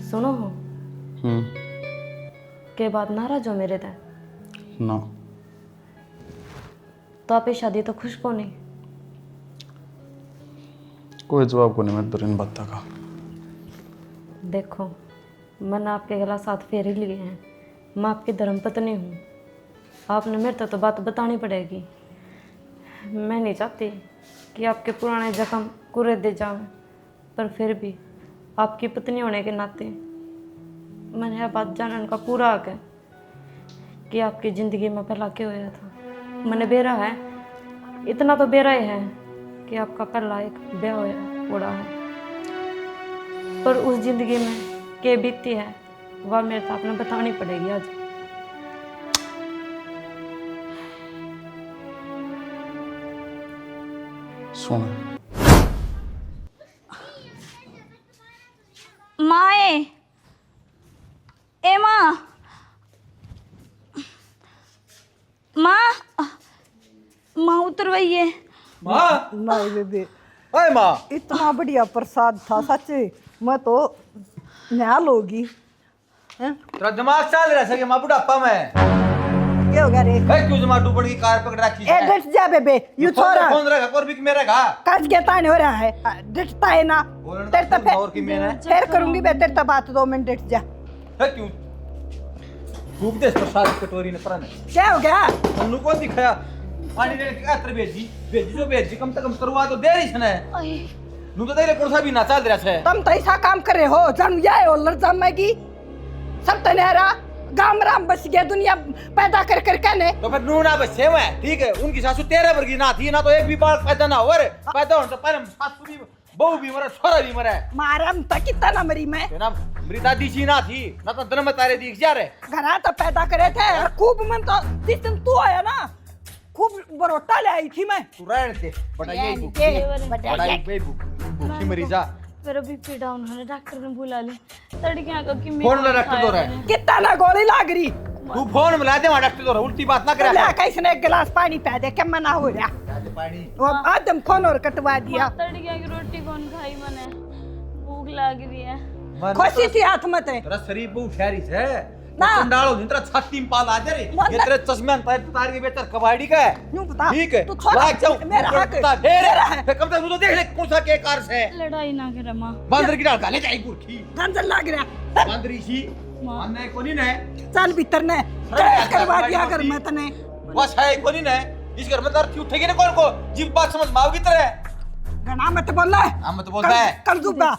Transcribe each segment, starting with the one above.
सुनो हो हम्म। के बाद नाराज हो मेरे ते ना तो आप ये शादी तो खुश को नहीं। कोई जवाब को नहीं मैं तेरे इन बातों का। देखो मैंने आपके गला साथ फेरे लिए हैं, मैं आपकी धर्मपत्नी हूँ, आपने मेरे तो बात बतानी पड़ेगी। मैं नहीं चाहती कि आपके पुराने जख्म कुरे दे जाऊँ, पर फिर भी आपकी पत्नी होने के नाते मैंने यह बात जानने का पूरा हक है कि आपकी ज़िंदगी में पहला क्या हुआ था। मैंने बेरा है, इतना तो बेरा ही है कि आपका पहला एक ब्याह होया उड़ा है, पर उस ज़िंदगी में क्या बीतती है वह मेरे साथ में बतानी पड़ेगी आज। सुन माँ ए माँ माँ माँ उतर गई है। माँ नहीं बेबे, अरे माँ इतना बढ़िया प्रसाद था सच मैं तो निहाल होगी। हैं? तेरा दिमाग चल रहा है माँ बुढ़ापा में क्या हो गया रे? क्यों जमा डूबड़ की कार पकड़ रखी ए डट जा बेबे, यू छोरा फोन रखा और भी मेरा का कच के ताने हो रहा है, डटता है ना तेरे तो और की मैंने फिर करूंगी मैं तेरे तो बात 2 मिनट डट जा। है क्यों फूक दे इस प्रसाद की कटोरी ने पर क्या हो गया? उन्नु कौन दिखाया पानी ने अत्र भेजी भेजी जो भेजी कम से कम शुरुआत तो दे रही है ना नु तो तेरे कौन सा भी ना चल रहा है। तुम तो ऐसा काम कर रहे हो जन ये हो लड़जम में की सब तो नहरा गाम राम बस गया दुनिया पैदा कर कर कहने तो फिर नू ना बच्चे मैं ठीक है उनकी सासू तेरे वर्गी ना थी ना तो एक भी बाल पैदा ना हो रे पैदा होने से पहले सासू भी बहू भी मरे छोरा भी मरे मारम तक कितना ना मरी मैं ना मेरी दादी सी ना थी ना तो जन्म तारे दिख जा रहे घरा तो पैदा करे थे और खूब मन तो जिस दिन तू आया ना खूब बरोटा ले आई थी मैं। तू रहने दे बड़ा यही भूख बड़ा यही भूखी मरी जा मेरा बीपी डाउन होने डॉक्टर ने बुला ले तड़कियां का कि फोन में डॉक्टर तो रहा कितना ना गोली लाग रही तू फोन मिला दे वहां डॉक्टर तो रहा उल्टी बात ना करे ले कैसे ने एक गिलास पानी पी दे क्या मना हो रहा पानी वो आदम फोन और कटवा दिया। तड़कियां की रोटी कौन खाई मैंने भूख लग रही है। खुशी थी हाथ मत है तेरा शरीर बहुत ठहरी है ना। चंडालो तेरा छाती में पाल आ जा रे ये तेरे चश्मे में तार के बेहतर कबाड़ी का है यूं बता ठीक है तू छोड़ लाग जाओ मेरा हक मेरा है फिर कब तक तू तो देख ले कौन सा के कार से लड़ाई ना करे माँ बंदर की डाल गाले जाई गुरखी गंदल लग रहा बंदरी सी मानने को नहीं ने चल भीतर ने क्या करवा दिया कर मैं तने बस है को नहीं ने इस घर में दर क्यों उठेगी ना कौन को जीव बात समझ माओगी तरह घना मत बोलना है हम तो बोलता है कर दूंगा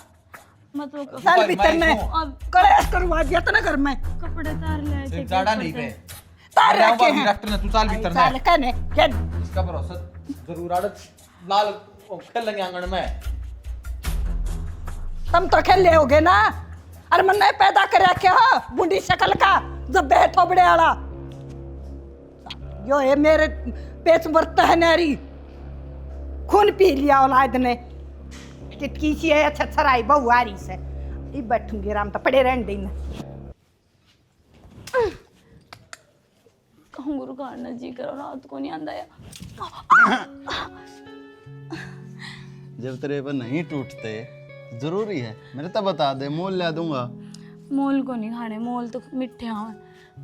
मतलब चल भीतर ने कलेश करवा दिया तने घर में कपड़े तार ले आए थे सिर्फ जाड़ा नहीं पे तार रखे हैं डॉक्टर ने तू साल भीतर ने चल कहने क्या इसका भरोसा जरूर आड़त लाल खेल लगे आंगन में तुम तो खेल होगे ना अरे मन ने पैदा कर रखे हो बूढ़ी शक्ल का जब बे थोबड़े वाला यो है मेरे पेट मरता है नारी खून पी लिया औलाद ने टिटकी सी है अच्छा सराई बहू आ रही से ये बैठूंगी राम तो पड़े रहने देना कहूँ गुरु खाना जी करो रात को नहीं आंदा है। जब तेरे पर नहीं टूटते जरूरी है मेरे तो बता दे मोल ला दूंगा। मोल को नहीं खाने मोल तो मिठे हाँ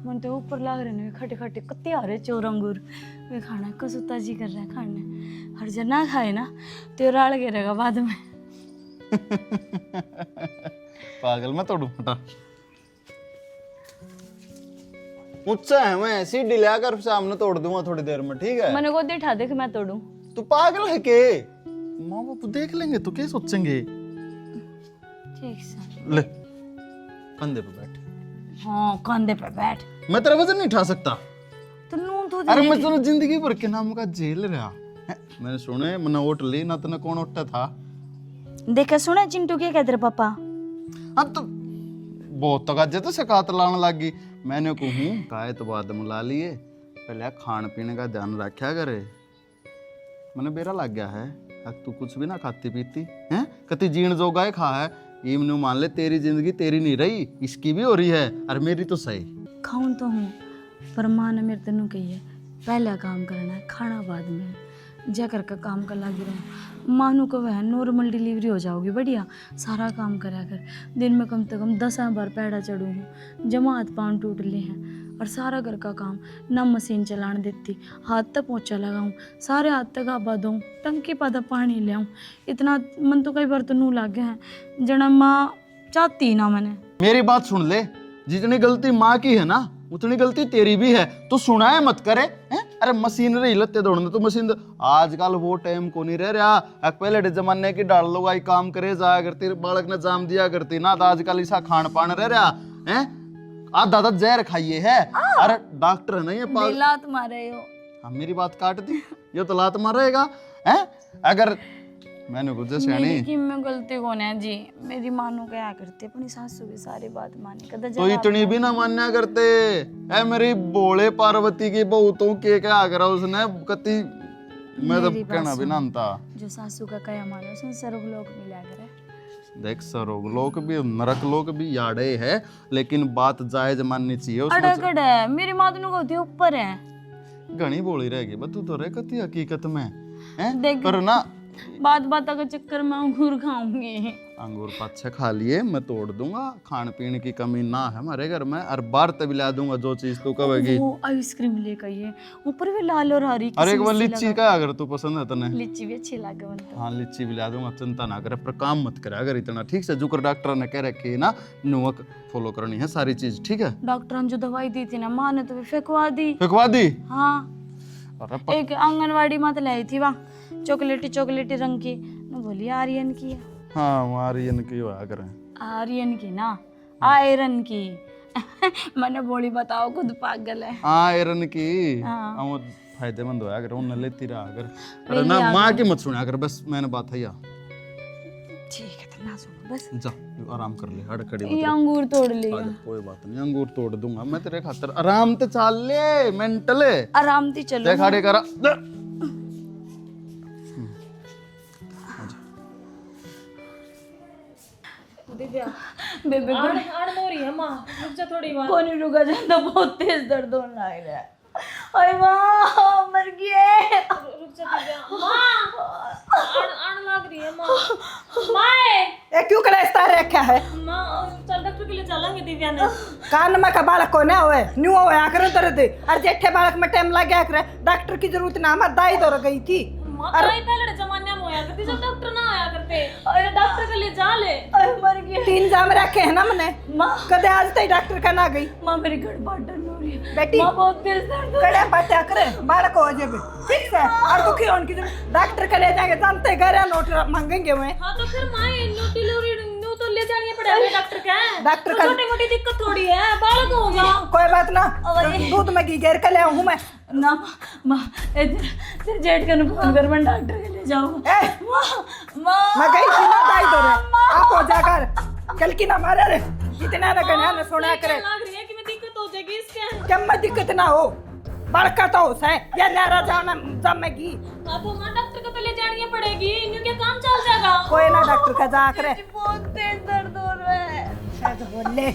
मन तो ऊपर लाग रहे ने खटे खटे कत्ते आ रहे चोर अंगूर वे खाना कसुता जी कर रहा है खाने हर जन ना खाए ना तो राड़ गिरेगा बाद में। पागल मैं तोड़ू हटा मुझसे है मैं सीढ़ी लाकर सामने तोड़ दूंगा थोड़ी देर में ठीक है। मैंने को दिखा दे कि मैं तोड़ू तू पागल है के माँ बाप देख लेंगे तो क्या सोचेंगे। ठीक से ले कंधे पे बैठ। हाँ कंधे पे बैठ मैं तेरा वजन नहीं उठा सकता। तो नून तो अरे मैं तो जिंदगी भर के नाम का जेल रहा है। मैंने सुने मैंने ओट ली ना तने कौन उठता था देखा सुना चिंटू क्या कहते पापा अब तो बहुत तगाजे तो शिकायत लाने लगी मैंने कहूँ गाय तो बाद में ला लिए पहले खान पीने का ध्यान रखा करे मैंने बेरा लग गया है अब तू कुछ भी ना खाती पीती हैं कति जीण जो गाय खा है ये मैंने मान ले तेरी जिंदगी तेरी नहीं रही इसकी भी हो रही है और मेरी तो सही खाऊं तो हूँ पर माँ ने मेरे तेनों कही है पहला काम करना है खाना बाद में जा कर का काम कर लगी रहूँ। मानू को वह नॉर्मल डिलीवरी हो जाओगी बढ़िया, सारा काम करा कर। दिन में कम से कम 10 बार पैड़ा चढ़ू हूँ, जमा हाथ पाँव टूट ले हैं और सारा घर का काम ना मशीन चलाने देती, हाथ तक पोछा लगाऊँ, सारे हाथ तक आबा दूँ, टंकी पादा पानी ले आऊँ। इतना मन तो कई बार तो नू लग गया है जना माँ चाहती ना मैंने। मेरी बात सुन ले, जितनी गलती माँ की है ना उतनी गलती तेरी भी है, तो सुनाए मत करे हैं? अरे मशीनरी लत्ते दौड़ने तो मशीन आजकल वो टाइम को नहीं रह रहा। पहले जमाने की डाल लो आई काम करे जाया करती, बालक ने जाम दिया करती ना, तो आजकल ऐसा खान पान रह रहा है। आधा आधा जहर खाइए है। अरे डॉक्टर है ना ये लात मारे हो। हाँ मेरी बात काट दी, ये तो लात मारेगा है। अगर मैंने कुछ मेरी की में गलती कौन है जी? मेरी मानो क्या करती अपनी सासू की सारी बात माने कदा तो इतनी भी ना मान्या करते। ऐ मेरी बोले पार्वती की बहुतों के क्या करा उसने कति, मैं तो कहना भी ना था। जो सासू का कया मानो सुन सर्व लोग मिला करे। देख सरोग लोग भी नरक लोग भी याडे है, लेकिन बात जायज माननी चाहिए। अड़कड़ है मेरी माँ तो होती ऊपर है, घनी बोली रहेगी बस तू तो रह कति हकीकत में है। देख पर ना बात बात के चक्कर में अंगूर खाऊंगी। अंगूर पाछे खा लिए, मैं तोड़ दूंगा। खान पीने की कमी ना है हमारे घर में, और बार तभी ला दूंगा जो चीज तू कहेगी। वो आइसक्रीम लेकर ये ऊपर भी लाल और हरी अरे एक बार लीची का अगर तू पसंद है तने, लीची भी अच्छी लगे बनता। हाँ लीची भी ला दूंगा, चिंता ना करे। पर काम मत करे अगर इतना, ठीक से? जुकर डॉक्टर ने कह रखी है ना, नुवक फॉलो करनी है सारी चीज, ठीक है? डॉक्टर ने जो दवाई दी थी ना माँ ने तो फेंकवा दी। फेंकवा दी? हाँ अरे एक आंगनवाड़ी में तो लाई थी वहाँ चॉकलेटी रंग की, मैं बोली आर्यन की है। हाँ हमारी इनकी होया करें, आर्यन की ना आयरन की। मैंने बोली बताओ खुद पागल है। आयरन की। हाँ। वो फायदेमंद होया करे, उन्हें लेती रहा कर। अरे ना माँ की मत सुना कर, बस मैंने बात है या। ठीक है तो ना सुनो बस। जा आराम कर ले, हड़कड़ी ये अंगूर तोड़ लिया। कोई बात नहीं, अंगूर तोड़ दूंगा मैं तेरे खातर। आराम से चल ले, मेंटल है। आराम से चलो। देख खड़े करा। बेबे कौन ही रुका जाता, बहुत तेज दर्द होने लग रहा है। अरे माँ मर गई है। लग रही है माँ। ये क्यों कलेस्ता रखा है? चल डॉक्टर के लिए चलेंगे दिव्या ने। कान में का बालक को ना होए न्यू होया करे दर्द, और जेठे बालक में टाइम लग गया करे, डॉक्टर की जरूरत ना, हमारी दाई दौड़ गई थी। अरे पहले जमाने में होया करती जब डॉक्टर ना आया करते। अरे डॉक्टर के लिए जा ले। अरे मर गई 3 जाम रखे है ना मैंने, माँ। कदे आज तक डॉक्टर का ना गई। माँ मेरी गड़बड़ हो रही है बेटी माँ, बहुत तेज दर्द हो रहा है। कड़े बातें करे बालक हो जाए, ठीक है? और दुखी होने की डॉक्टर के ले जाएंगे, जानते घर है नोट मांगेंगे हुए। हाँ तो फिर माँ न्यू तो ले जानी पड़ेगा डॉक्टर का। डॉक्टर का छोटी मोटी दिक्कत थोड़ी है, बालक होगा। कोई बात ना, दूध में घी घेर के ले आऊँ मैं ना। माँ तेरे जेठ का फोन कर, मैं डॉक्टर के लिए जाऊँगा। मैं गई थी ना दाई दो रे, आप हो जाकर कल की ना मारे रे, इतना ना कहना ना सुना करे। लग रही है कि मैं दिक्कत हो जाएगी इसके। क्या मैं दिक्कत ना हो, बड़का तो हो सै या नारा जाना जमेगी। अब माँ डॉक्टर को तो ले जानी पड़ेगी, इन्हें क्या काम चल जाएगा। कोई ना डॉक्टर का जा करे। बहुत तेज दर्द हो रहा है। शायद बोले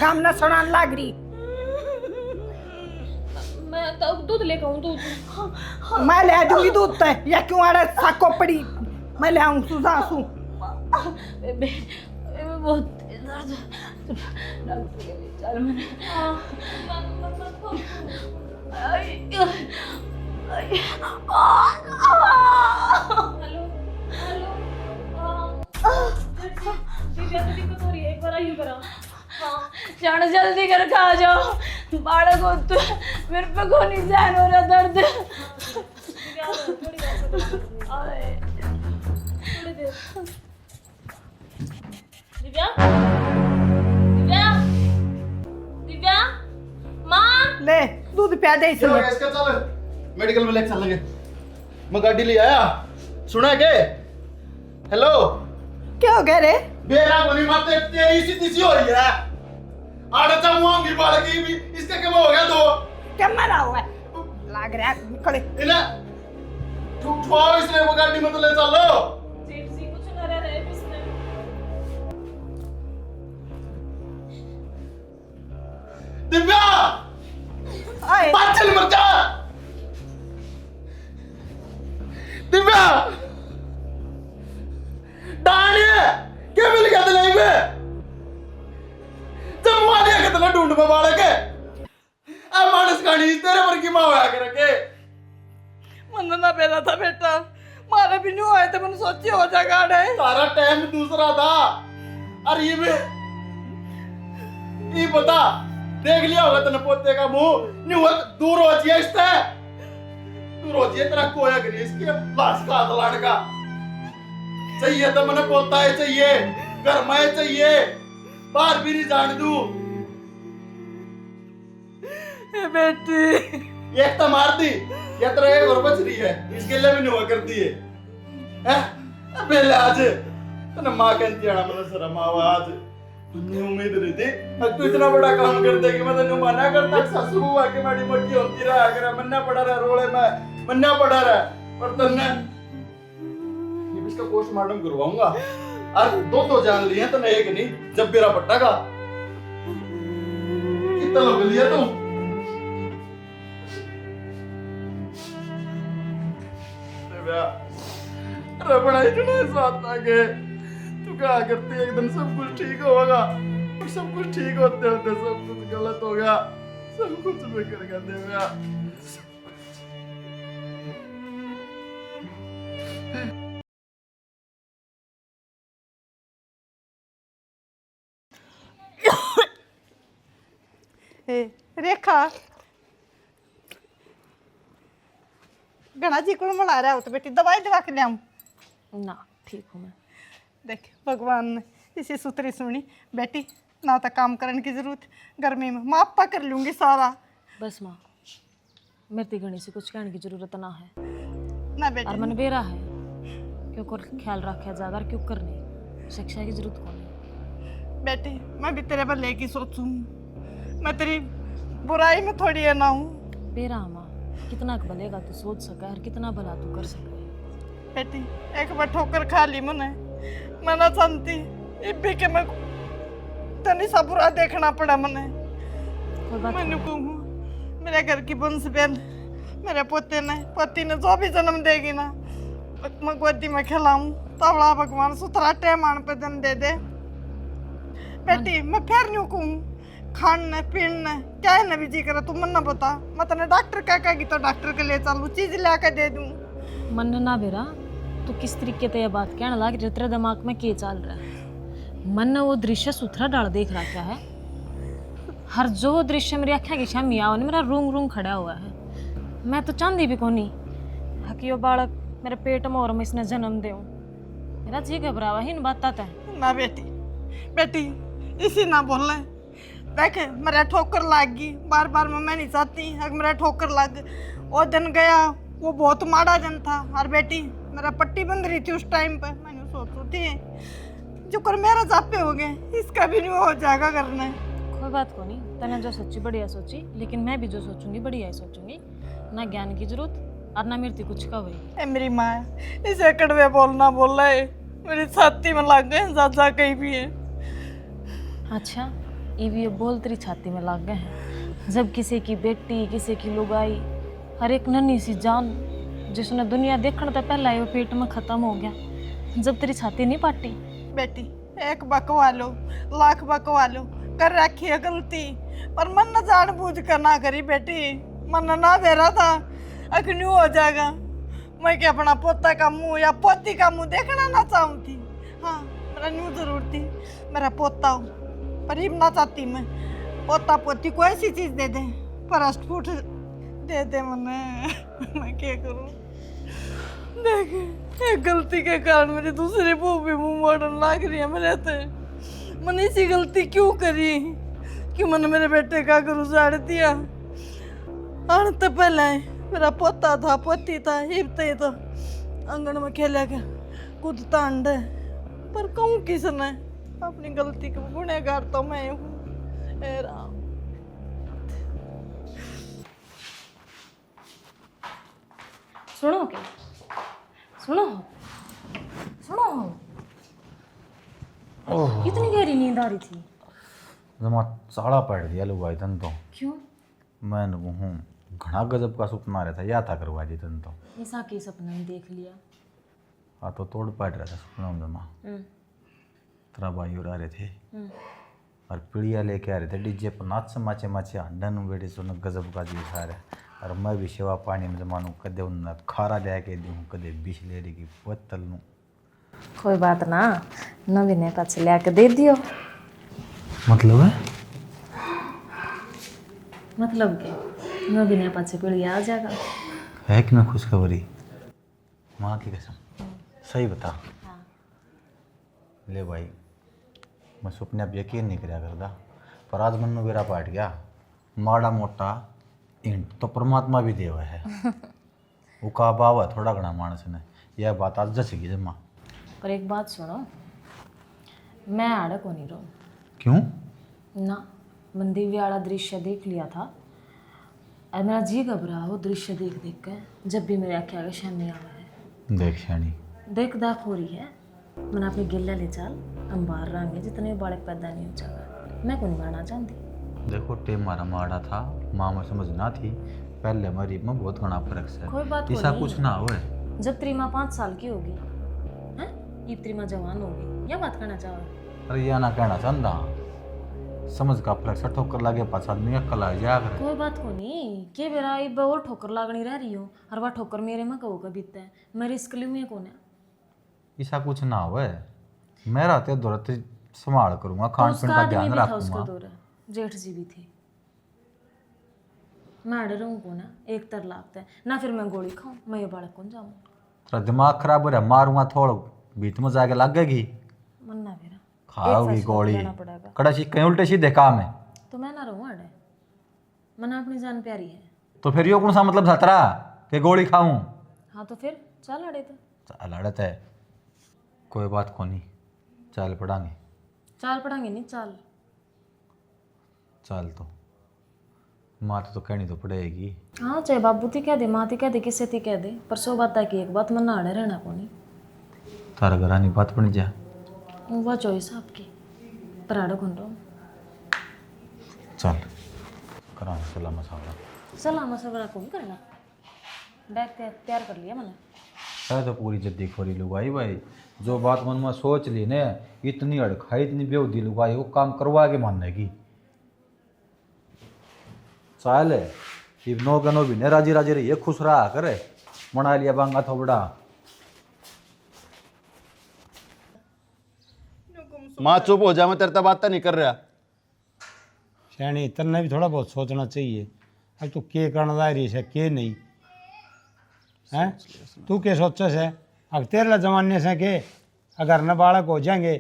गाम ना सुनान लाग रही। मैं तो दूध लेकर आऊँ, दूध। मैं ले दूंगी दूध तो, या क्यों आड़े साको पड़ी, मैं ले आऊँ सुजासू। बेबे बहुत तेज दर्द, डॉक्टर के लिए चल। मैंने दिव्या को दिक्कत हो रही है, एक बार आइए करा। हाँ जानो जल्दी कर खा जाओ, बालक हो तो मेरे पे को नहीं सहन हो रहा दर्द। दिव्या थोड़ी देर से थोड़ी देर। दिव्या दिव्या दिव्या माँ। ले दूध पिया दे चलो इसलिए। इसका चल मेडिकल में लेके चलेंगे। मैं गाड़ी ले आया, सुना के? हेलो क्या हो गया रे? बेरा बनी माते तेरी सी तीसी हो रही है। आड़े चमुआंगी बाल की भी, इसका क्या हो गया? तो क्या मरा हुआ है? लाग रहा है निकले। इन्हें ठुठवाओ इसलिए वो गाड़ी में तो ले चलो। जेठ जी कुछ न रह रहे इसमें। दिव्या आए बात चल मर जा। ढूंढ में बालक है अब मानस कहानी तेरे वर्गी माँ होया कर रखे मन ना बेला था बेटा, मारे भी नहीं आए तो मैंने सोची हो जाएगा डे। तारा टाइम दूसरा था। अरे ये बता, देख लिया होगा तेने पोते का मुंह नहीं हुआ तू रोजिए इससे तू रोजिए तेरा कोया करिए इसकी लाश का हाथ का चाहिए तो मैंने पोता है चाहिए घर में चाहिए बाहर भी नहीं जान दू बेटी एक तो मार दी या तेरा एक और बच रही है इसके लिए भी नहीं हुआ करती है पहले आज तने माँ कहती है मैंने शर्म आवा आज तुमने उम्मीद नहीं थी अब तू इतना बड़ा काम कर देगी मैं तेन मना करता सासू बुआ की माड़ी मोटी होती रहा अगर मन्ना पड़ा रहा रोले में मन्ना पड़ा रहा पर तन्ने ये इसका पोस्टमार्टम करवाऊंगा और दो जान लिए तने एक नहीं जब मेरा पट्टा का कितना लोग लिया तू रबड़ा इतना साथ आगे तू क्या करती है एकदम सब कुछ ठीक होगा सब कुछ ठीक होते होते सब कुछ गलत हो गया सब कुछ बेकार कर देगा रेखा घना जी को मिला रहा हो तो बेटी दवाई दवा के लियाऊं ना ठीक हूँ मैं। देख भगवान ने इसी सूत्री सुनी बेटी ना तो काम करने की जरूरत गर्मी में मैं आपा कर लूंगी सारा बस माँ मेरे ती घनी से कुछ कहने की जरूरत ना है ना बेटी और मन बेरा है क्यों कर ख्याल रखा जागर क्यों करने शिक्षा की जरूरत कौन है बेटी मैं भी तेरे भले की सोचूं मैं तेरी बुराई में थोड़ी है ना हूँ बेरा माँ कितना भलेगा तू सोच सका और कितना भला तू कर सका बेटी एक बार ठोकर खा ली मैंने मैं ना जानती इब भी के मैं तनी सा बुरा देखना पड़ा मैंने कोई बात मैंने नहीं। कहूँ मेरे घर की बंस बहन मेरे पोते ने पति ने जो भी जन्म देगी ना मैं गोदी में खिलाऊं तबला भगवान सुथरा टेमान पे जन्म दे दे बेटी मैं फिर नहीं कहूँ खाने पीने क्या है भी जी करे तू मन ना बता मैं तने डॉक्टर क्या कहेगी तो डॉक्टर के लिए चलूँ चीज ला के दे दूँ मन ना बेरा तू किस तरीके से यह बात कहने लग रही तेरे दिमाग में क्या चल रहा है मन ने वो दृश्य सुथरा डाल देख रहा क्या है हर जो दृश्य मेरी आँखें की सामने आओ मेरा रूंग रूंग खड़ा हुआ है मैं तो चाहती भी कोनी कि वो बालक मेरे पेट में और मैं इसने जन्म दे मेरा जी घबरावा ही इन बात है ना बेटी बेटी इसी ना बोल रहे देख मेरा ठोकर लाग गई बार बार मैं नहीं चाहती अगर मेरा ठोकर लग वो दिन गया वो बहुत माड़ा दिन था और बेटी मेरा पट्टी बंद रही थी उस टाइम पे मैंने सोची थी जो कर मेरा जापे हो गए इसका भी नहीं हो जाएगा करने कोई बात को नहीं तने जो सोची बढ़िया सोची लेकिन मैं भी जो सोचूंगी बढ़िया ही सोचूंगी ना ज्ञान की जरूरत और ना मेरी कुछ का हुई ए मेरी माँ इसे कड़वे बोलना बोल रहे मेरी छाती में लग गए जा कहीं भी है अच्छा ये भी बोल तेरी छाती में लग गए हैं जब किसी की बेटी किसी की लुगाई हर एक नन्ही सी जान जिसने दुनिया देखने तो पहला ही वो पेट में खत्म हो गया जब तेरी छाती नहीं पाटी बेटी एक बकवा लो लाख बकवा लो कर रखी है गलती पर मन न जान बूझ कर ना करी बेटी मन ना दे रहा था अखन्यू हो जाएगा मैं क्या अपना पोता का मुंह या पोती का मुंह देखना ना चाहूँ थी हाँ मेरा न्यू जरूर थी मेरा पोता हो पर ही ना चाहती मैं पोता पोती को ऐसी चीज दे दे फास्ट फूड दे दे मैं क्या करूँ देख एक गलती के कारण मेरी दूसरी बहू भी मुंह मोड़न लाग रही है मेरे से मैंने इसी गलती क्यों करी कि मैंने मेरे बेटे का घर उजाड़ दिया आने तो पहले मेरा पोता था पोती था हिरते तो आंगन में खेला के कूदता अंडे पर कहूँ किसने अपनी गलती का गुनहगार तो मैं हूँ ए राम सुनो क्या सुनो सुनो कितनी गहरी नींद आ रही थी जमा साड़ा पड़ दिया लोग भाई तन तो क्यों मैं हूँ घना गजब का सपना रहता या था करवा जी तन तो ऐसा के सपना ही देख लिया तो तोड़ पड़ रहा था सपना में जमा तेरा भाई उड़ा रहे थे और पीड़िया लेके आ रहे थे डीजे पर नाच माचे माचे हंडन बेटे सुन गजब का जी सारे। और मैं भी सेवा पानी में जमानू कदे उन खारा लेके दूँ कदे बिस्लेरी की बोतल नू। कोई बात ना, नवीने पास लेके दे दियो। मतलब है मतलब के नवीने पास पीढ़िया आ जाएगा। है कि ना खुशखबरी माँ की कसम सही बता। ले भाई मैं सुपने अब यकीन नहीं कराया करता पर आज मन में मेरा पाट गया माड़ा मोटा इंट तो परमात्मा भी देवा है। वो का बावा थोड़ा घना मानस ने यह बात आज जच गई जमा। पर एक बात सुनो, मैं आड़ा को नहीं रहूँ क्यों? ना। मन दिव्य वाला दृश्य देख लिया था और मेरा जी घबरा वो दृश्य देख देख के। जब भी मेरे आँखें आगे सामने आवा है देख शानी देख दाख हो रही है। मैंने अपने गिल्ला ले चाल हम बाहर रहेंगे जितने बालक पैदा नहीं हो जाएगा। मैं को नहीं मारना चाहती। देखो टेम मारा माड़ा था माँ में समझ ना थी पहले मरीब में बहुत घना फर्क से कोई बात ऐसा नहीं। कुछ ना हो। जब त्रिमा 5 साल की होगी हैं, ये त्रिमा जवान होगी, यह बात करना चाहो। अरे यह ना कहना चाहता समझ का फर्क से ठोकर लगे पास आदमी अक्ल आ जाया कर। कोई बात को नहीं के बेरा इब और ठोकर लागनी रह रही हो और वह ठोकर मेरे में कहो का बीतता है। मैं रिस्क लूँ मैं कौन है। ऐसा कुछ ना हो मेरा ते दौरत संभाल करूंगा तो खान उसका पीन का आदमी ध्यान भी था, उसका रखूंगा। दौरा जेठ जी भी थे। मैं अड़ रहूँ को ना एक तर लागता है ना, फिर मैं गोली खाऊं मैं ये बालक कौन जाऊँ। तेरा दिमाग खराब हो रहा है मारूंगा थोड़ा बीत में जाके लगेगी मन ना मेरा खाओगी गोली लेना पड़ेगा। कड़ा कहीं उल्टे सीधे काम है तो मैं ना रहूँ अड़े। मना अपनी जान प्यारी है। तो फिर यो कौन सा मतलब सतरा कि गोली खाऊं। हाँ तो फिर चल अड़े तो लड़त है कोई बात को नहीं चाल पड़ांगे। चाल पढ़ांगे नहीं चाल। चाल तो माँ तो कहनी तो पड़ेगी। हाँ चाहे बाबू थी कह दे माँ थी कह दे किससे थी कह दे, पर सो बात है कि एक बात मन ना अड़े रहना को नहीं। तारा घरानी बात बन जा वह चॉइस आपकी पर आड़ो कौन रहो। चल करा सला मसाला सलाह मशवरा को भी करना। बैग तैयार कर लिया मैंने। है तो पूरी जद्दी खोरी लुगाई भाई जो बात मन में सोच ली ने इतनी अड़खाई इतनी बेहूदी लुगाई वो काम करवा के मानने की चाल है। नो गनो भी ने राजी राजी रही खुश रहा करे मना लिया बांगा थोबड़ा। माँ चुप हो जा मैं तेरे से बात नहीं कर रहा। श्याणी तेने भी थोड़ा बहुत सोचना चाहिए। अब तू के करना जा रही है के नहीं हैं। तू के सोचे से अब तेरे जमाने से के अगर न बालक हो जाएंगे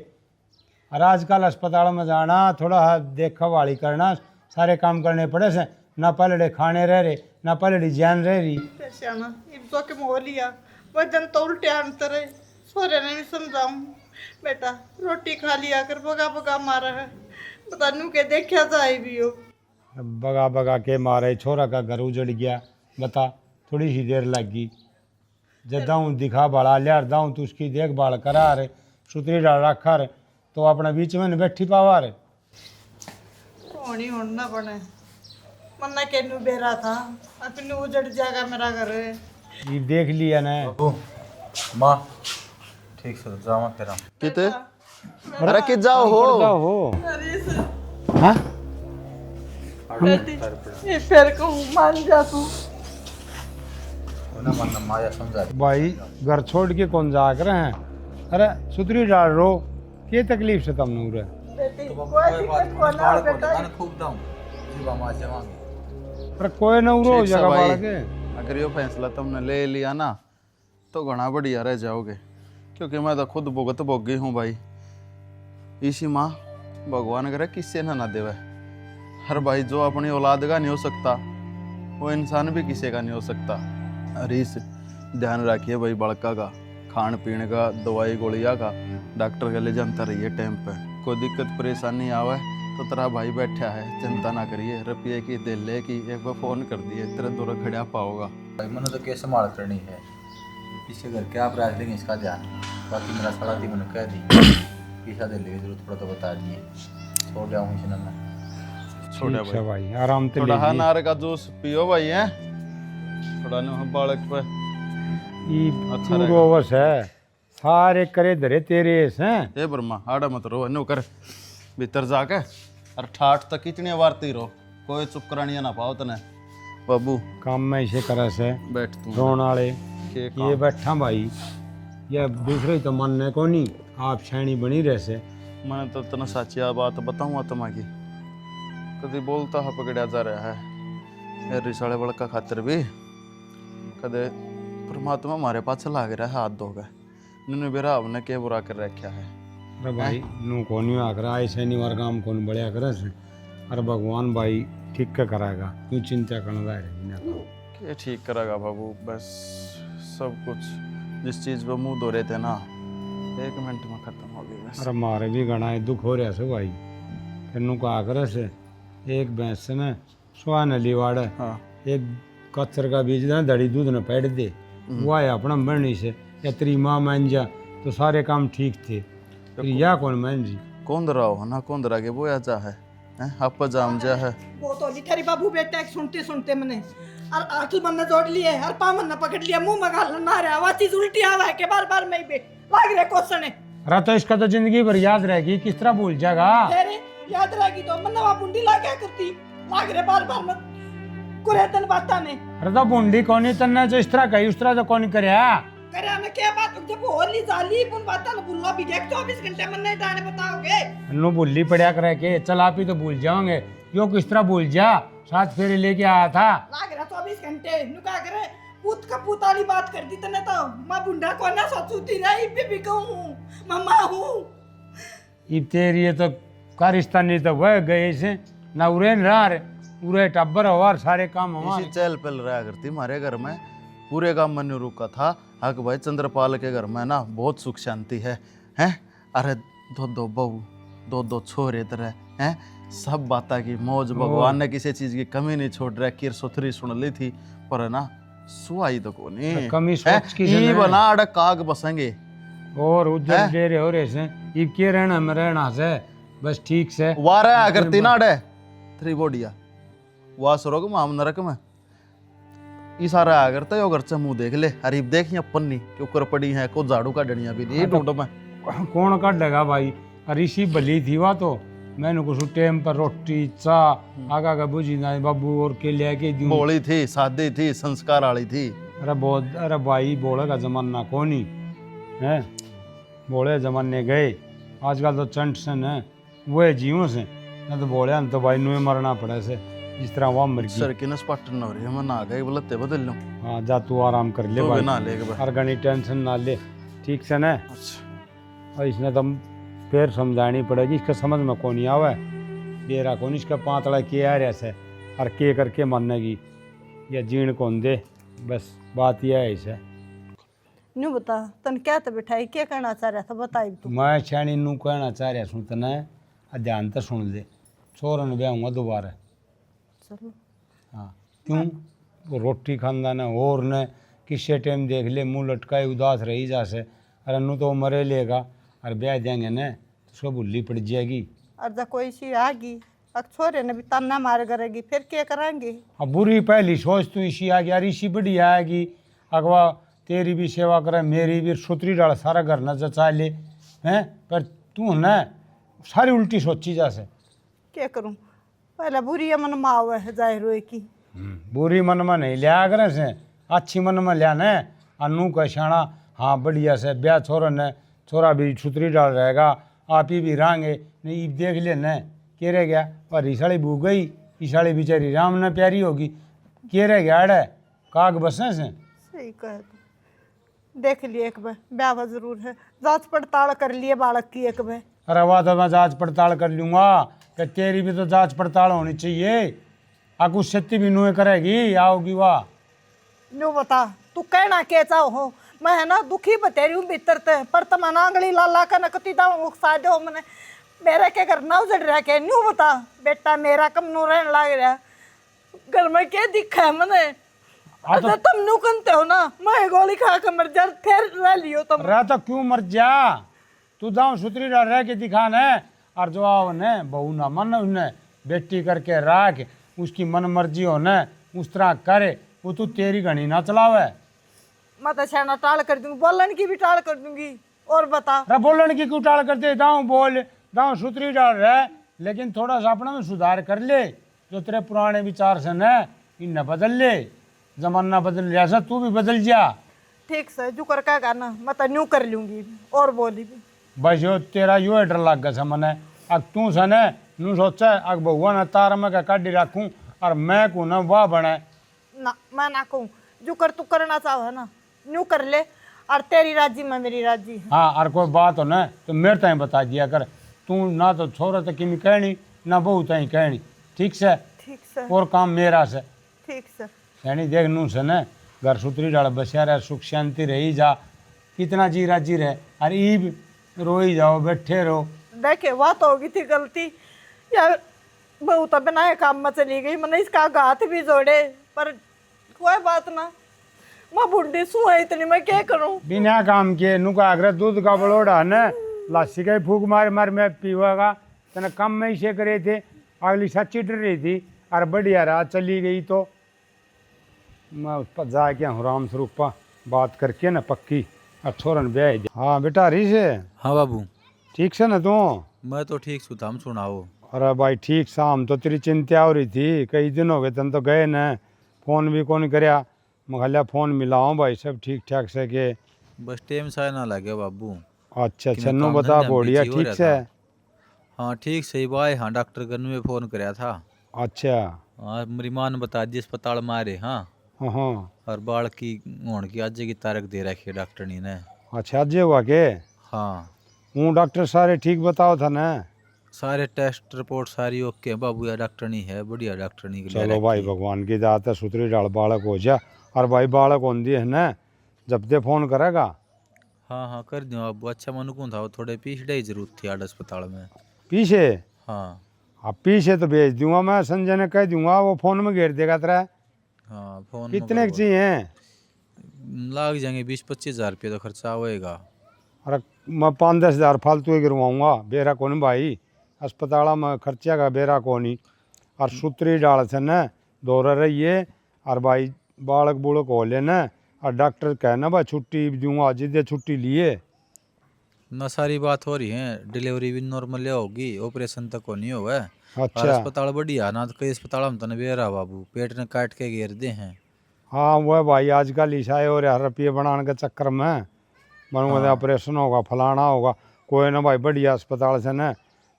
और आजकल अस्पताल में जाना थोड़ा देखा वाली करना सारे काम करने पड़े से ना पलड़े खाने रह रहे ना पलड़ी जान रह रही। श्याना इब तो के मोह लिया वजन तो उल्टे अंतर है। सोरे ने भी समझाऊं बेटा रोटी खा लिया कर बगा बगा मारा है पता नू के देखा जाए भी हो। बगा बगा के मारे छोरा का घर उजड़ गया बता थोड़ी सी देर लगी। जब दाऊँ दिखा बड़ा लिया दाऊँ तो उसकी देखभाल करा रे सुतरी डाल रखा रे तो अपने बीच में न बैठी पावा रे। होनी होना बने मन्ना के नू बेरा था अपने उजड़ जाएगा मेरा घर। ये देख लिया ना। माँ ठीक से जावा तेरा किते अरे कि जाओ हो हो अरे से हाँ बेटी ये फिर कहूँ मान जा तू। ना मन माया समझा भाई घर छोड़ के कौन जा कर हैं। अरे सुतरी डाल रो के तकलीफ से तुम नूर है। बेटी कोई दिक्कत को ना हो बेटा। खूब दाऊं जीवा माँ जवांगे पर कोई न उरो ठीक से जगह भाई, बालक है। अगर ये फैसला तुमने ले लिया ना तो घना बढ़िया रह जाओगे क्योंकि मैं तो खुद भुगत भोगी हूँ भाई। इसी माँ भगवान करे किससे ना देवे। हर भाई जो अपनी औलाद का नहीं हो सकता वो इंसान भी किसी का नहीं हो सकता। अरे इस ध्यान रखिए भाई बड़का का खान पीने का दवाई गोलियाँ का डॉक्टर के ले जानता रहिए टाइम पे। कोई दिक्कत परेशानी आवे तो तेरा भाई बैठा है चिंता ना करिए। रुपये की दिल्ले की एक बार फ़ोन कर दिए तेरे दूर खड़ा पाओगा। भाई मैंने तो कैसे संभाल करनी है इससे घर क्या आप रख लेंगे इसका ध्यान। बाकी मेरा सड़ा थी मैंने कह दी पैसा दे लेगी जरूर थोड़ा तो बता दिए छोड़ गया हूँ इसी में। छोटा ठीक है भाई भाई आराम से थोड़ा लीजिए। नार का जूस पियो भाई है थोड़ा न बालक पे ये अच्छा पूरो रहेगा। अवस है सारे करे धरे तेरे हैं। ए ब्रह्मा आड़ा मत रो नो कर भीतर जाके और ठाठ तक कितनी वारती रहो, कोई चुप करानिया ना पाओ तने। बाबू काम में इसे करे से बैठ तू। रोन वाले के ये बैठा भाई, ये दूसरे तो मानने को नहीं, आप छेणी बनी रहे से। मैंने तो तना साची बात बताऊँ तुम्हारी, कभी बोलता है पकड़ा जा रहा है ये रिसाले बड़का खातिर भी, कदे परमात्मा हमारे पास लाग रहा है हाथ धोगा, इन्होंने बेरा हमने क्या बुरा कर रखा है। अरे भाई नू कौन आकर ऐसे नहीं वार काम कौन बढ़िया करे से, अरे भगवान भाई ठीक का कराएगा, क्यों चिंता करना है। क्या ठीक करेगा बाबू, बस सब कुछ जिस चीज़ पे मुंह धो रहे थे ना 1 मिनट में खत्म हो गई बस। अरे मारे भी घना है दुख हो रहा से भाई, फिर नू कहा करे से एक भैंस से न सुहा न लिवाड़, हाँ एक कच्चर का बीज ना दड़ी दूध न पैड दे, वो आया अपना मरनी से, या तेरी माँ मान जा तो सारे काम ठीक थे, फिर या कौन मान जी। कौन दरा हो ना, कौन दरा के वो या जा है आप जाम जा है। वो तो लिखरी बाबू बेटा सुनते सुनते मैंने और आंखी मन जोड़ लिए और पाँव मन पकड़ लिया, मुंह में गाल ना रहा, आवाज चीज उल्टी आवा है के बार बार मैं ही लाग रहे क्वेश्चन है। अरे तो इसका तो जिंदगी भर याद रहेगी, किस तरह भूल जाएगा। तेरे याद रहेगी तो मन्ना बुंडी ला क्या करती, लाग रहे बार बार मत कुरेतन बाता ने। अरे तो बूंदी कौन तन्ने जो इस तरह कही उस तरह तो कौन करया करे हमें क्या बात, जब होली जाली पुन बाता न भूलना भी देख 24 घंटे मन नहीं डाने बताओगे। नु भूली पड़ा करे के चल आप ही तो भूल जाओगे, यो किस तरह भूल जा, 7 फेरे लेके आया था। लाग रहा 24 घंटे नु क्या करे, पूत का पूताली बात कर दी तने तो मैं बुंडा को ना सोचूती रही भी कहूं मम्मा हूं। इब तेरी ये तो कारिस्तानी तो वह गए से ना उरे रहा रे, उरे टब्बर और सारे काम हमारे। इसी चहल पहल रहा करती हमारे घर में, पूरे काम मन रुका था हक भाई चंद्रपाल के घर में ना बहुत सुख शांति है हैं। अरे 2 बहू 2 छोरे तरह हैं, सब बाता की मौज, भगवान ने किसी चीज की कमी नहीं छोड़ रखी। सुथरी सुन ली थी पर ना सुहाई तो को नहीं कमी सोच की ई बना अड़ काग बसेंगे और उधर दे रहे हो रहे से इब के रहना में रहना से बस ठीक से वारा करती ना अड़े 3 बोडिया वाह सरोग माम नरक में ई सारा आ करता है, घर से मुंह देख ले, अरे देख यहाँ पन्नी के ऊपर पड़ी है, को झाड़ू का डनिया भी नहीं टूटो में कौन काटेगा भाई। अरे इसी भली थी वह तो मैंने कुछ टाइम पर रोटी चाह आगा का बुझी ना बाबू और के ले के दूं। बोली थी, सादी थी, संस्कार वाली थी। अरे बहुत, अरे भाई बोले का जमाना कौन ही है, बोले जमाने गए, आजकल तो चंट से न वो जीवों से न तो बोले तो भाई नुए मरना पड़े से जिस तरह वहाँ मर गई। सर की नस पट्टन हो रही है, मैं ना गए बोलते बदल लूं। हाँ जा तू आराम कर ले तो भाई, ना ले हर घनी टेंशन ना ले, ठीक से न। अच्छा और इसने तो फिर समझानी पड़ेगी, इसका समझ में कौन नहीं आवा बेरा कौन इसका पातला के आ रहा से और के करके मानने की या जीण कौन दे, बस बात यह है इसे। न्यू बता तन क्या तो बिठाई क्या करना चाह रहा था बताई तू। मैं छाणी नू कहना चाह रहा सुन तने ध्यान तो सुन ले, छोरन ब्याहूँगा दोबारा। चलो हाँ क्यों, वो रोटी खानदा न और न किसी टाइम देख ले मुंह लटकाए उदास रही जा से, अरे नू तो मरे लेगा और ब्याह देंगे न तो उसको भुल्ली पड़ जाएगी। और जब कोई सी आगी अब छोरे ने भी ताना मार करेगी फिर क्या करेंगे। अब बुरी पहली सोच तू इसी आ गया, इसी बढ़िया आएगी, अगवा तेरी भी सेवा करे मेरी भी, सुतरी डाल सारा घर न जचा ले हैं, पर तू न सारी उल्टी सोची जा से। क्या करूं, पहले बुरी मन माव है जाहिर हुए की। बुरी मन में नहीं लिया करे से, अच्छी मन में लिया न अनु का शाना। हाँ बढ़िया से ब्याह छोरा ने, छोरा भी सुतरी डाल रहेगा, आप ही भी रहेंगे नहीं देख ले न के रह गया। और ईसाड़ी बू गई, ईसाड़ी बेचारी राम न प्यारी होगी, के रह गया अड़े काग बसे से। सही कहे तो देख लिए एक बार ब्याह जरूर है, जांच पड़ताल कर लिए बालक की एक बार। अरे वाह तो मैं जांच पड़ताल कर लूँगा, कि तेरी भी तो जांच पड़ताल होनी चाहिए, आग उस सत्य भी नुए करेगी आओगी वाह। न्यू बता तू कहना क्या चाहो हो, मैं है ना दुखी बतेरी हूँ भीतर ते, पर तमना आंगली लाला का नकती दाऊँ सादे हो मैंने मेरे के घर ना उजड़ रहा के। न्यू बता बेटा मेरा कम नू रहने लग रहा घर में क्या दिखा है मैंने। अच्छा तुम नू करते हो ना, मैं गोली खा के मर जा फिर रह लियो तुम। रहा तो क्यों मर जा, तू दाऊ सुतरी डाल रह के दिखा न, और जो आओ न बहू ना मन उन्हें बेटी करके राख, उसकी मन मर्जी हो न उस तरह करे, वो तू तेरी घनी ना चलावे। मैं तो छेना टाल कर दूंगी, बोलन की भी टाल कर दूंगी। और बता अरे बोलन की क्यों टाल करते, दाऊ बोल, दाऊ सुतरी डाल रहा लेकिन थोड़ा सा अपना में सुधार कर ले। जो तेरे पुराने विचार से न इन्हें बदल ले, जमाना बदल लिया ऐसा तू भी बदल जा। ठीक से जो कर का गाना मैं तो न्यू कर लूंगी और बोली भी। बस यो तेरा यो डर लग गया मने। अब तू सन नू सोचा अग भगवान तार में का काटी रखूं और मैं को न वाह बने ना मैं ना कहूँ जो कर तू करना चाहो ना न्यू कर ले और तेरी राजी में मेरी राजी है। हाँ और कोई बात हो न तो मेरे ताई बता दिया कर। तू ना तो छोरा तक किमी कहनी ना बहू ताई कहनी, ठीक से? ठीक से और काम मेरा से। ठीक से यानी देख नू से न घर सुतरी डाल बसिया रहे, सुख शांति रही जा, कितना जी राजी रहे। और ईब रोई जाओ बैठे रहो। देखे बात होगी थी गलती यार, बहू तो बनाए काम में चली गई, मैंने इसका हाथ भी जोड़े पर कोई बात ना। मैं बुढ़ी सू है इतनी, मैं क्या करूं? बिना काम के नुका आगरा दूध का बलोड़ा न लासी का ही फूक मार मार मैं पीवागा तना कम में ही से करे थे। अगली सच्ची डर रही थी और बढ़िया रात चली गई तो मैं उस पर जाके हराम स्वरूप पा बात करके न पक्की और छोरन ब्याह दे। हाँ बेटा रही से? हाँ बाबू ठीक से न तू? मैं तो ठीक सुता, हम सुनाओ। अरे भाई ठीक शाम तो तेरी चिंता हो रही थी, कई दिन हो गए तन तो गए न, फोन भी कौन करया। मगलिया फोन मिलाओ भाई सब ठीक ठाक से के? बस टाइम सा ना लगे बाबू। अच्छा कि छन्नू मैं बता काम धंधे में बोड़िया बिजी हो ठीक रहा से? था। हाँ ठीक सही भाई। हाँ डॉक्टर गन्नू में फ़ोन कराया था। अच्छा हाँ मेरी माँ ने बता दी अस्पताल में आ रहे। हाँ हाँ हाँ और बाल की होने की आज की तारीख दे रखी है डॉक्टर ने। अच्छा अजय हुआ के? हाँ हूँ डॉक्टर सारे ठीक बताओ था ना? सारे टेस्ट रिपोर्ट सारी ओके है बाबू। यार डॉक्टर नहीं है, बढ़िया डॉक्टर नहीं। चलो भाई भगवान की दात है, सुतरी डाल बालक हो जा। और भाई बालक होंदी है ना जब दे फोन करेगा। हाँ हाँ कर दूँ बाबू। अच्छा मन कौन था वो थोड़े पीछे ही जरूरत थी आड़ अस्पताल में। पीछे? हाँ अब पीछे तो भेज दूंगा मैं, संजय ने कह दूंगा वो फोन में घेर देगा तेरा। हाँ फ़ोन कितने के चाहिए? लाग जाएंगे 20-25 हज़ार रुपये तो खर्चा होएगा। अरे मैं 5-10 हज़ार फालतू ही गिरवाऊँगा, बेरा कौन भाई अस्पताल में खर्चा का बेरा कौनी। और सुतरी डाल से न दौरा रहिए और भाई बालक बुड़क हो ले न। और डॉक्टर कहना भाई छुट्टी दूंगा, जिदे छुट्टी लिए ना सारी बात हो रही है। डिलीवरी भी नॉर्मल होगी, ऑपरेशन तक नहीं हुआ है। और अच्छा अस्पताल बढ़िया ना तो कई अस्पताल में तो बेरा बाबू पेट ने काट के घेर दे हैं। हाँ वह भाई आजकल ईसाई हो रहा रुपये बनाने के चक्कर में बनवा ऑपरेशन होगा फलाना होगा। कोई ना भाई बढ़िया अस्पताल से न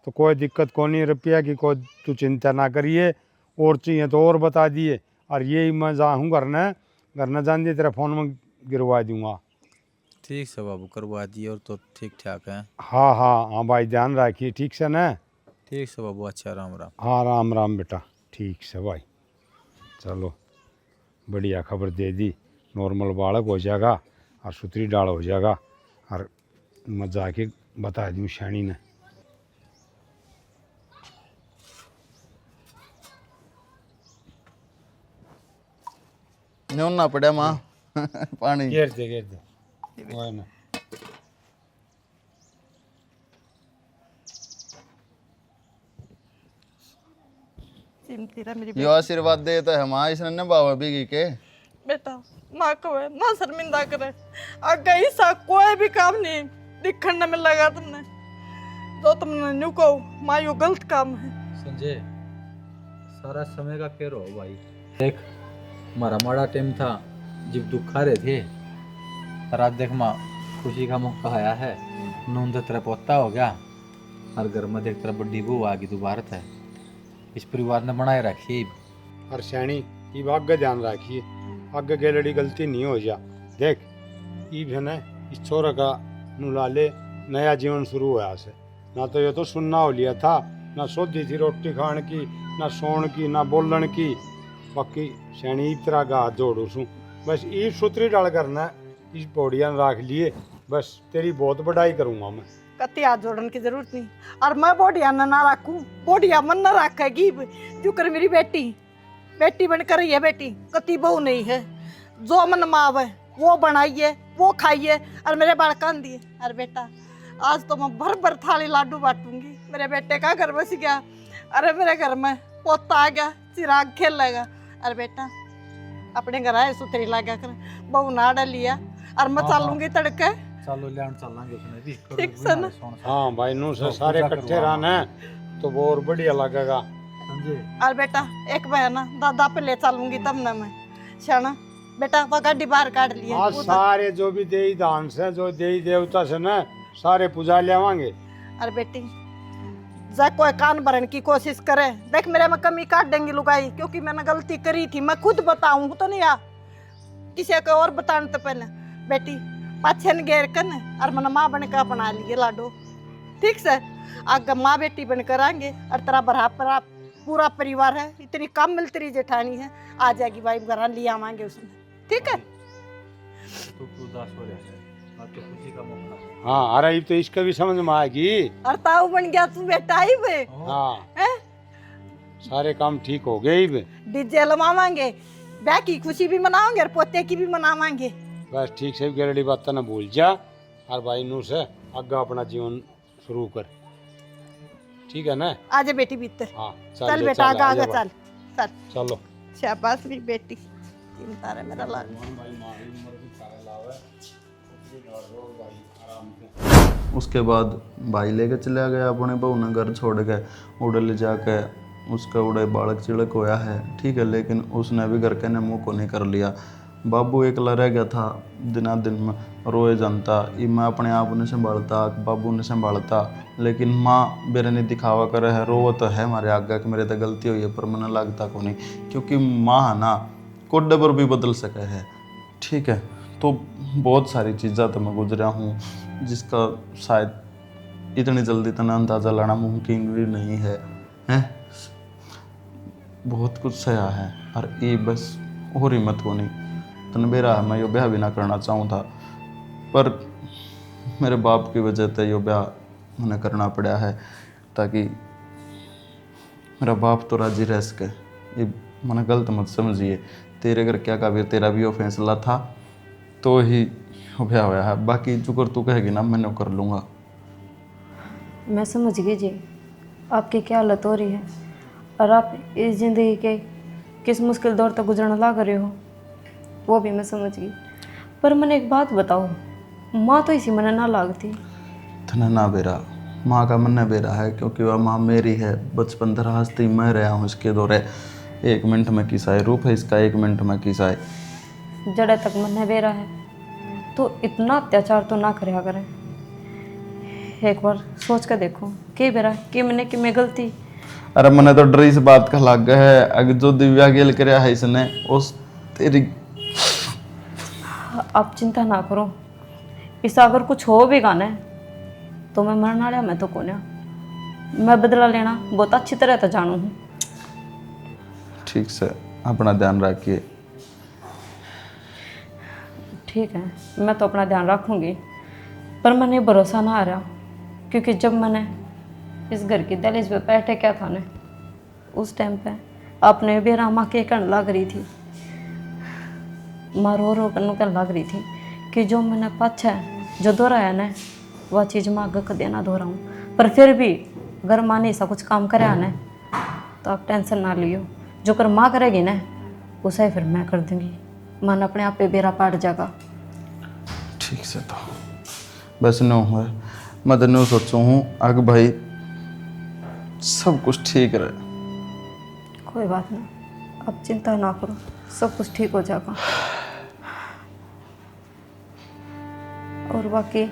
तो कोई दिक्कत को नहीं रुपया की, कोई तू चिंता ना करिए। और चाहिए तो और बता दिए। और यही मैं जाऊँ घर न जान दिए तेरा फ़ोन में गिरवा दूँगा। ठीक से बाबू करवा दिए और तो ठीक ठाक है। हाँ हाँ हाँ भाई ध्यान रखिए ठीक से न? ठीक से बाबू। अच्छा राम राम। हाँ राम राम बेटा ठीक से भाई। चलो बढ़िया खबर दे दी, नॉर्मल बालक हो जाएगा और सुतरी डाल हो जाएगा। और मैं जाके बता दूँ शैनी ने। न्यों ना पड़ा माँ पानी घेर दे वो ना। चिमती रहा मेरी यो आशीर्वाद दे तो है माँ, इसने न बाबा बिगी के। बेटा ना कहे ना शर्मिंदा करे। आगे ऐसा कोई भी काम नहीं दिखने में लगा तुमने जो तुमने न्यू कहो माँ यो गलत काम है। संजय सारा समय का फेर हो भाई। देख हमारा माड़ा टाइम था जब दुख खा रहे थे, पर आज देख माँ खुशी का मौका आया है। नून तो तेरा पोता हो गया और घर में देख तेरा बड्डी बहू आ गई दोबारा है। इस परिवार ने बनाए रखी। और शैनी ये आगे ध्यान रखिए, आगे के लड़ी गलती नहीं हो जा। देख ये है ना इस छोरा का नुलाले नया जीवन शुरू हुआ से। ना तो ये तो सुनना हो लिया था, ना सोधी थी रोटी खान की, ना सोन की, ना बोलन की। बाकी शैनी इस तरह का हाथ जोड़ू सू बस ये सुतरी डाल करना इस पौड़िया रख लिए। बस तेरी बहुत बड़ाई करूँगा मैं। कति हाथ जोड़ने की जरूरत नहीं। और मैं बोडिया ना रखूं, बोडिया मन न रखेगी जो कर मेरी बेटी बेटी बनकर रही है। बेटी कति बहू नहीं है, जो मन माव है वो बनाइए वो खाइए और मेरे बालकान दिए। अरे बेटा आज तो मैं भर भर थाली लाडू बांटूंगी। मेरे बेटे का घर बस गया। अरे मेरे घर में पोता आ गया, चिराग खेलेगा। अरे बेटा अपने घर आए सुथरी लगा कर बहू ना डालिया और मैं चलूंगी तड़के। चलो लैंड चलेंगे उसने भी ठीक से ना? हाँ भाई नू से सारे इकट्ठे रहना है। तो वो और बढ़िया लगेगा, समझे? और बेटा एक बार ना दादा पे ले चलूंगी तब ना मैं शाना बेटा वो गाड़ी बाहर काट लिया हाँ, वो तो- सारे जो भी देवी दान से, जो देवी देवता से ना, सारे पूजा ले आवांगे। अरे बेटी जा कोई कान भरने की कोशिश करे, देख मेरे में कमी काट देंगी लुगाई, क्योंकि मैंने गलती करी थी, मैं खुद बताऊं तो नहीं आ किसी को और बताने तो पहले बेटी पाछन घेर कर और मैंने माँ बन का अपना लिए लाडो, ठीक से आगे माँ बेटी बन कर आएंगे और तेरा बराबर पूरा परिवार है, इतनी कम मिल तेरी जेठानी है, आ जाएगी भाई घर ले आवांगे उसमें, ठीक है? तू उदास हो रहा है, बात तो खुशी का मौका है। हाँ, अरे तो इसका भी समझ में आएगी। और ताऊ बन गया तू बेटा ही बे, हाँ, हैं? सारे काम ठीक हो गए ही बे। डीजे लमावांगे, ब्याह की खुशी भी मनाओगे और पोते की भी मनावांगे। बस ठीक से गरड़ी बात ना भूल जा, और भाई नू से आगे अपना जीवन शुरू कर, ठीक है ना? आजा बेटी भीतर, हाँ, चल बेटा आगे आजा आगे भाई। चल चल चलो। शाबाश भी बेटी, चिंता रे मेरा लाल। उसके बाद भाई लेके चला गया अपने बहू ने घर छोड़ के, उड़े ले जाके उसका उड़े बालक चिड़क होया है, ठीक है, लेकिन उसने भी घर के ने मुँह को नहीं कर लिया। बाबू एकला रह गया था, दिना दिन में रोए जनता, ये मैं अपने आप ने संभालता, बाबू ने संभालता, लेकिन माँ मेरे ने दिखावा करे है, रोवा तो है हमारे आगे कि मेरे तो गलती हुई है, पर मैंने लगता को नहीं, क्योंकि माँ है ना कोड्डे पर भी बदल सके है, ठीक है। तो बहुत सारी चीज़ें तो मैं गुजरा हूँ जिसका शायद इतनी जल्दी तना अंदाज़ा लाना मुमकिन भी नहीं है, हैं? बहुत कुछ सहा है और ये बस और हिम्मत को नहीं तन मेरा है, मैं यो ब्याह भी ना करना चाहूँ था, पर मेरे बाप की वजह से यो ब्याह मैंने करना पड़ा है, ताकि मेरा बाप तो राजी रह सके। ये मैंने गलत मत समझिए, तेरे घर क्या काबिर, तेरा भी वो फैसला था तो ही ब्याह होया है, बाकी जो कर तू कहेगी ना मैंने कर लूँगा। मैं समझ गई जी आपकी क्या हालत हो रही है, और आप इस ज़िंदगी के किस मुश्किल दौर तक गुजरना लग रहे हो, वो भी मैं समझ गई। पर मैंने एक बात बताओ, माँ तो इसी मन ना लागती। तना ना बेरा, माँ का मन बेरा है, क्योंकि वह माँ मेरी है, बचपन तरह हंसती मैं रहा हूँ इसके दौरे, 1 मिनट में किसाए रूप है इसका, 1 मिनट में किसाए जड़े तक मन बेरा है तो इतना अत्याचार तो ना करे करें। एक बार सोच कर देखो कि बेरा कि मैंने कि मैं गलती। अरे मैंने तो डर इस बात का लग गया है, अगर जो दिव्या गेल कराया है इसने उस तेरी। आप चिंता ना करो, इस अगर कुछ हो भी गाना तो मैं मरना वाला मैं तो कौन, मैं बदला लेना बहुत अच्छी तरह तो जानू हूँ। ठीक से अपना ध्यान रखिए। ठीक है, मैं तो अपना ध्यान रखूँगी, पर मैंने भरोसा ना आ रहा, क्योंकि जब मैंने इस घर की दहलीज पे बैठे क्या था ना, उस टाइम पे आपने भी रामा के कहने लग रही थी, माँ रो रो कर कहने लग रही थी कि जो मैंने पाछा है जो दोहराया ना वह चीज़ मैं आगे कदे ना दोहराऊँ, पर फिर भी अगर माँ ने ऐसा कुछ काम कराया ना तो आप टेंशन ना लियो, जो कर माँ करेगी ना उसे फिर मैं कर दूँगी, मन अपने आप पे बेरा पाट जाएगा। ठीक से तो बस नो है, मैं तो नो सोचूँ हूँ अग भाई सब कुछ ठीक रहे। कोई बात नहीं, आप चिंता ना करो, सब कुछ ठीक हो जाएगा। और बाकी